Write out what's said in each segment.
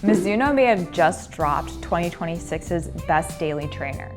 Mizuno may have just dropped 2026's best daily trainer.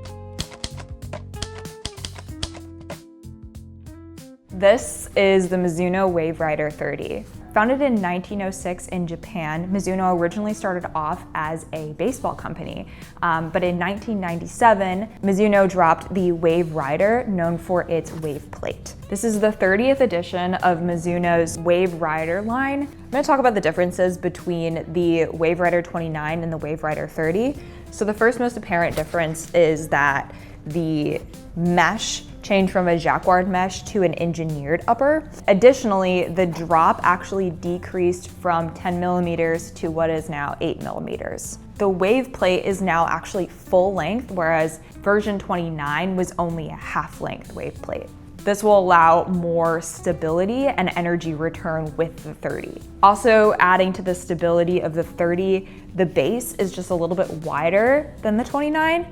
This is the Mizuno Wave Rider 30. Founded in 1906 in Japan, Mizuno originally started off as a baseball company, but in 1997, Mizuno dropped the Wave Rider, known for its wave plate. This is the 30th edition of Mizuno's Wave Rider line. I'm going to talk about the differences between the Wave Rider 29 and the Wave Rider 30. So the first most apparent difference is that the mesh changed from a jacquard mesh to an engineered upper. Additionally, the drop actually decreased from 10 millimeters to what is now 8 millimeters. The wave plate is now actually full length, whereas version 29 was only a half length wave plate. This will allow more stability and energy return with the 30. Also adding to the stability of the 30, the base is just a little bit wider than the 29.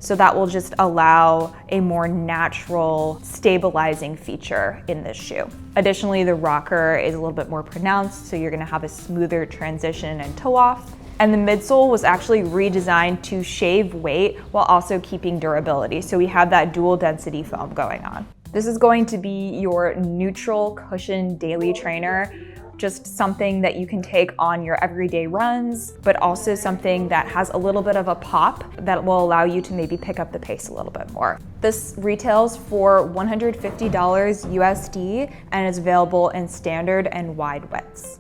So that will just allow a more natural stabilizing feature in this shoe. Additionally, the rocker is a little bit more pronounced, so you're gonna have a smoother transition and toe off. And the midsole was actually redesigned to shave weight while also keeping durability. So we have that dual density foam going on. This is going to be your neutral cushion daily trainer. Just something that you can take on your everyday runs, but also something that has a little bit of a pop that will allow you to maybe pick up the pace a little bit more. This retails for $150 USD and is available in standard and wide widths.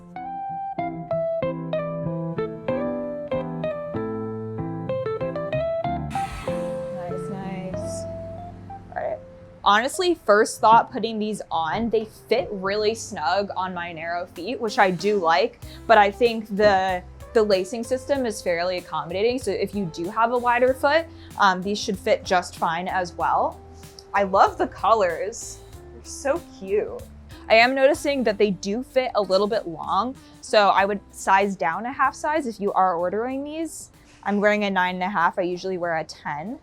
Honestly, first thought putting these on, they fit really snug on my narrow feet, which I do like, but I think the lacing system is fairly accommodating. So if you do have a wider foot, these should fit just fine as well. I love the colors, they're so cute. I am noticing that they do fit a little bit long, so I would size down a half size if you are ordering these. I'm wearing a 9.5, I usually wear a 10.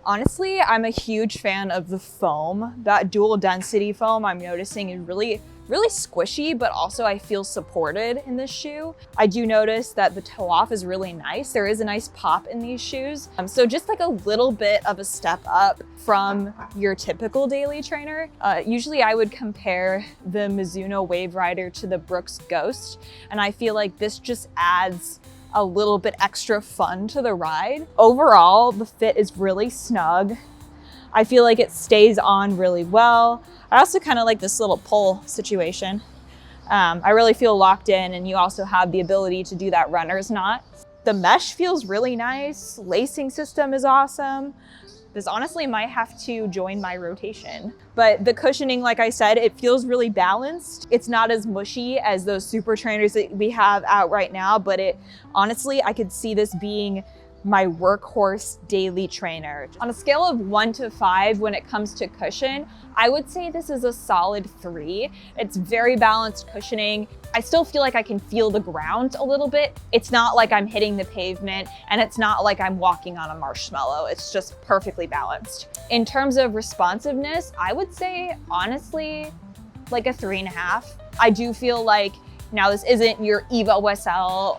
Honestly, I'm a huge fan of the foam. That dual density foam I'm noticing is really squishy, but also I feel supported in this shoe. I do notice that the toe off is really nice. There is a nice pop in these shoes. So just like a little bit of a step up from your typical daily trainer. Usually I would compare the Mizuno Wave Rider to the Brooks Ghost, and I feel like this just adds a little bit extra fun to the ride. Overall, the fit is really snug. I feel like it stays on really well. I also kind of like this little pull situation. I really feel locked in, and you also have the ability to do that runner's knot. The mesh feels really nice. Lacing system is awesome. This honestly might have to join my rotation. But the cushioning, like I said, it feels really balanced. It's not as mushy as those super trainers that we have out right now, but honestly, I could see this being my workhorse daily trainer. On a scale of 1 to 5 when it comes to cushion, I would say this is a solid 3. It's very balanced cushioning. I still feel like I can feel the ground a little bit. It's not like I'm hitting the pavement, and it's not like I'm walking on a marshmallow. It's just perfectly balanced. In terms of responsiveness, I would say honestly like a 3.5. I do feel like now this isn't your Eva Wessel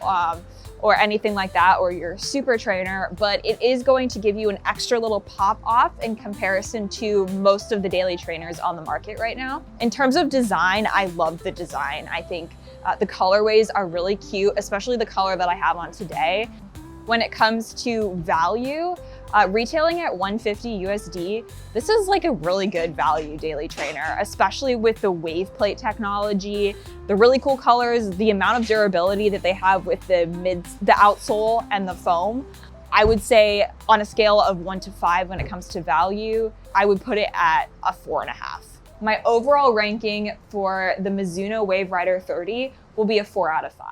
or anything like that, or your super trainer, but it is going to give you an extra little pop off in comparison to most of the daily trainers on the market right now. In terms of design, I love the design. I think the colorways are really cute, especially the color that I have on today. When it comes to value, retailing at $150 USD, this is like a really good value daily trainer, especially with the wave plate technology, the really cool colors, the amount of durability that they have with the outsole and the foam. I would say on a scale of 1 to 5 when it comes to value, I would put it at a 4.5. My overall ranking for the Mizuno Wave Rider 30 will be a 4 out of 5.